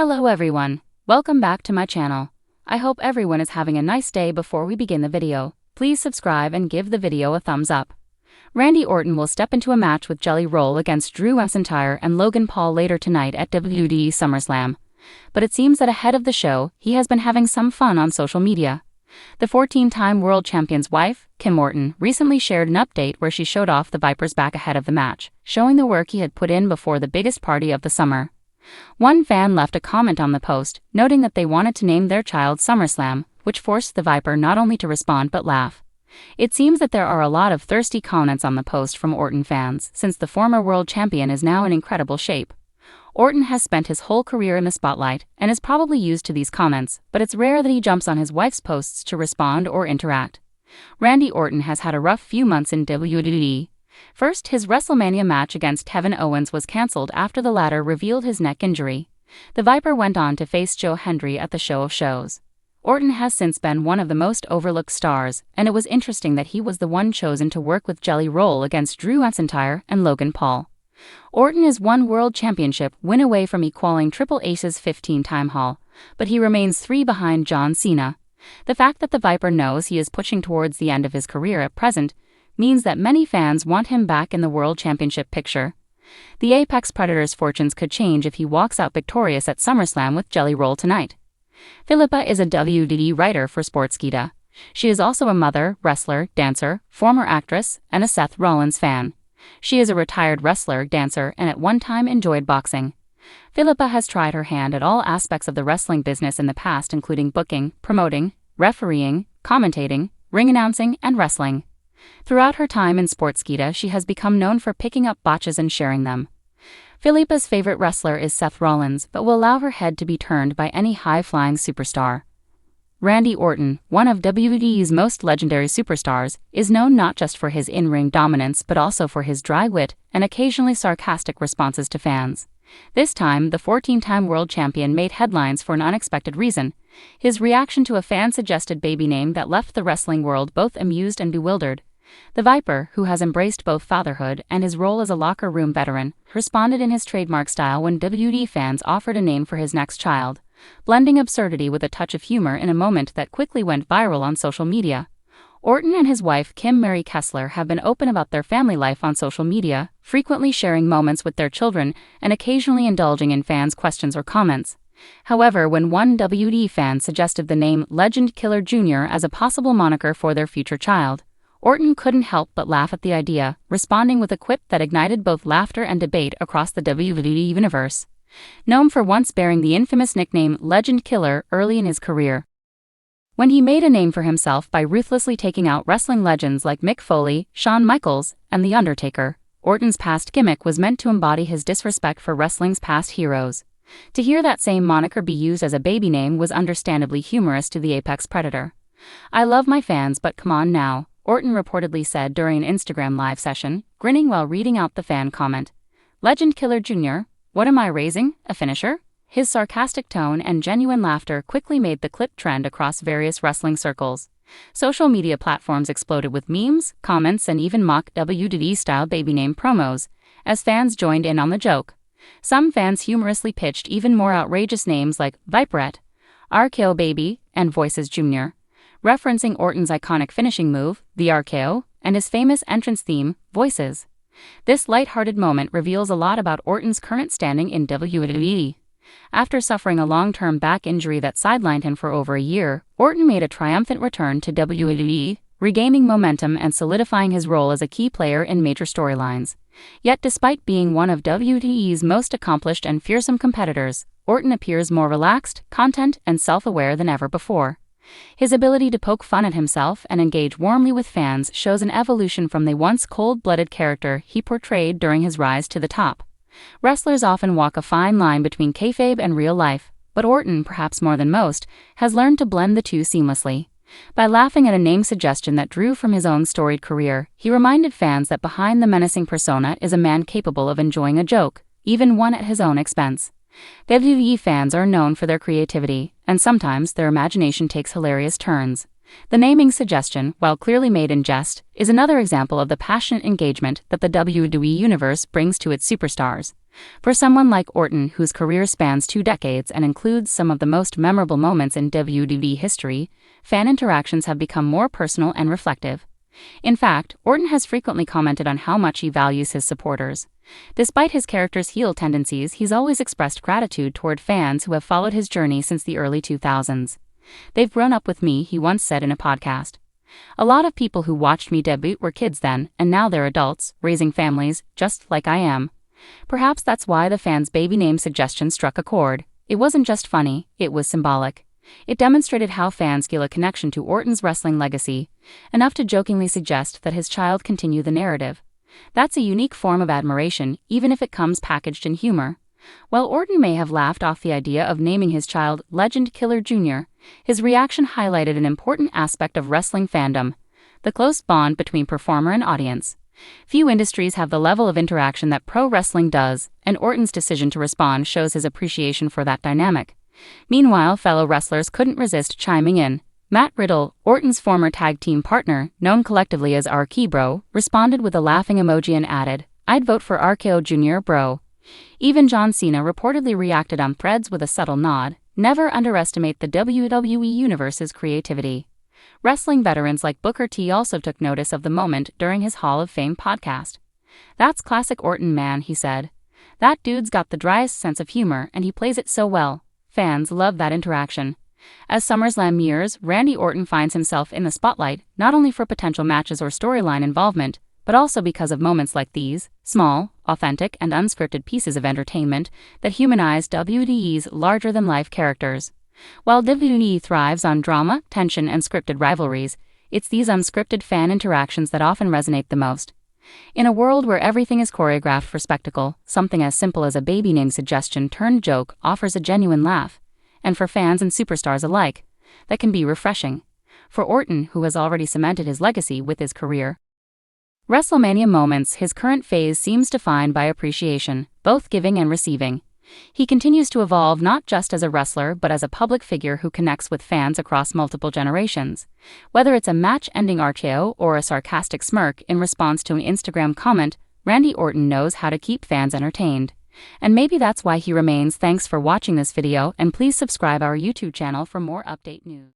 Hello everyone, welcome back to my channel. I hope everyone is having a nice day. Before we begin the video, please subscribe and give the video a thumbs up. Randy Orton will step into a match with Jelly Roll against Drew McIntyre and Logan Paul later tonight at WWE SummerSlam. But it seems that ahead of the show, he has been having some fun on social media. The 14-time world champion's wife, Kim Orton, recently shared an update where she showed off the Viper's back ahead of the match, showing the work he had put in before the biggest party of the summer. One fan left a comment on the post, noting that they wanted to name their child SummerSlam, which forced the Viper not only to respond but laugh. It seems that there are a lot of thirsty comments on the post from Orton fans, since the former world champion is now in incredible shape. Orton has spent his whole career in the spotlight and is probably used to these comments, but it's rare that he jumps on his wife's posts to respond or interact. Randy Orton has had a rough few months in WWE. First, his WrestleMania match against Kevin Owens was cancelled after the latter revealed his neck injury. The Viper went on to face Joe Hendry at the Show of Shows. Orton has since been one of the most overlooked stars, and it was interesting that he was the one chosen to work with Jelly Roll against Drew McIntyre and Logan Paul. Orton is one world championship win away from equaling Triple H's 15-time haul, but he remains 3 behind John Cena. The fact that the Viper knows he is pushing towards the end of his career at present means that many fans want him back in the world championship picture. The Apex Predator's fortunes could change if he walks out victorious at SummerSlam with Jelly Roll tonight. Philippa is a WWE writer for Sportskeeda. She is also a mother, wrestler, dancer, former actress, and a Seth Rollins fan. She is a retired wrestler, dancer, and at one time enjoyed boxing. Philippa has tried her hand at all aspects of the wrestling business in the past, including booking, promoting, refereeing, commentating, ring announcing, and wrestling. Throughout her time in Sportskeeda, she has become known for picking up botches and sharing them. Philippa's favorite wrestler is Seth Rollins, but will allow her head to be turned by any high-flying superstar. Randy Orton, one of WWE's most legendary superstars, is known not just for his in-ring dominance but also for his dry wit and occasionally sarcastic responses to fans. This time, the 14-time world champion made headlines for an unexpected reason: his reaction to a fan-suggested baby name that left the wrestling world both amused and bewildered. The Viper, who has embraced both fatherhood and his role as a locker room veteran, responded in his trademark style when WWE fans offered a name for his next child, blending absurdity with a touch of humor in a moment that quickly went viral on social media. Orton and his wife Kim Mary Kessler have been open about their family life on social media, frequently sharing moments with their children and occasionally indulging in fans' questions or comments. However, when one WWE fan suggested the name Legend Killer Jr. as a possible moniker for their future child, Orton couldn't help but laugh at the idea, responding with a quip that ignited both laughter and debate across the WWE universe. Known for once bearing the infamous nickname Legend Killer early in his career, when he made a name for himself by ruthlessly taking out wrestling legends like Mick Foley, Shawn Michaels, and The Undertaker, Orton's past gimmick was meant to embody his disrespect for wrestling's past heroes. To hear that same moniker be used as a baby name was understandably humorous to the Apex Predator. "I love my fans, but come on now," Orton reportedly said during an Instagram live session, grinning while reading out the fan comment. "Legend Killer Jr., what am I raising, a finisher?" His sarcastic tone and genuine laughter quickly made the clip trend across various wrestling circles. Social media platforms exploded with memes, comments, and even mock WWE-style baby name promos, as fans joined in on the joke. Some fans humorously pitched even more outrageous names like Viperette, RKO Baby, and Voices Jr., referencing Orton's iconic finishing move, the RKO, and his famous entrance theme, Voices. This light-hearted moment reveals a lot about Orton's current standing in WWE. After suffering a long-term back injury that sidelined him for over a year, Orton made a triumphant return to WWE, regaining momentum and solidifying his role as a key player in major storylines. Yet despite being one of WWE's most accomplished and fearsome competitors, Orton appears more relaxed, content, and self-aware than ever before. His ability to poke fun at himself and engage warmly with fans shows an evolution from the once cold-blooded character he portrayed during his rise to the top. Wrestlers often walk a fine line between kayfabe and real life, but Orton, perhaps more than most, has learned to blend the two seamlessly. By laughing at a name suggestion that drew from his own storied career, he reminded fans that behind the menacing persona is a man capable of enjoying a joke, even one at his own expense. WWE fans are known for their creativity, and sometimes their imagination takes hilarious turns. The naming suggestion, while clearly made in jest, is another example of the passionate engagement that the WWE Universe brings to its superstars. For someone like Orton, whose career spans 2 decades and includes some of the most memorable moments in WWE history, fan interactions have become more personal and reflective. In fact, Orton has frequently commented on how much he values his supporters. Despite his character's heel tendencies, he's always expressed gratitude toward fans who have followed his journey since the early 2000s. "They've grown up with me," he once said in a podcast. "A lot of people who watched me debut were kids then, and now they're adults, raising families, just like I am." Perhaps that's why the fans' baby name suggestion struck a chord. It wasn't just funny, it was symbolic. It demonstrated how fans feel a connection to Orton's wrestling legacy, enough to jokingly suggest that his child continue the narrative. That's a unique form of admiration, even if it comes packaged in humor. While Orton may have laughed off the idea of naming his child Legend Killer Jr., his reaction highlighted an important aspect of wrestling fandom: the close bond between performer and audience. Few industries have the level of interaction that pro wrestling does, and Orton's decision to respond shows his appreciation for that dynamic. Meanwhile, fellow wrestlers couldn't resist chiming in. Matt Riddle, Orton's former tag team partner, known collectively as RK Bro, responded with a laughing emoji and added, "I'd vote for RKO Jr. Bro." Even John Cena reportedly reacted on Threads with a subtle nod. Never underestimate the WWE Universe's creativity. Wrestling veterans like Booker T also took notice of the moment during his Hall of Fame podcast. "That's classic Orton, man," he said. "That dude's got the driest sense of humor and he plays it so well." Fans love that interaction. As SummerSlam nears, Randy Orton finds himself in the spotlight, not only for potential matches or storyline involvement, but also because of moments like these, small, authentic, and unscripted pieces of entertainment that humanize WWE's larger-than-life characters. While WWE thrives on drama, tension, and scripted rivalries, it's these unscripted fan interactions that often resonate the most. In a world where everything is choreographed for spectacle, something as simple as a baby name suggestion turned joke offers a genuine laugh. And for fans and superstars alike, that can be refreshing. For Orton, who has already cemented his legacy with his career, WrestleMania moments, his current phase seems defined by appreciation, both giving and receiving. He continues to evolve not just as a wrestler but as a public figure who connects with fans across multiple generations. Whether it's a match-ending RKO or a sarcastic smirk in response to an Instagram comment, Randy Orton knows how to keep fans entertained. And maybe that's why he remains. Thanks for watching this video, and please subscribe our YouTube channel for more update news.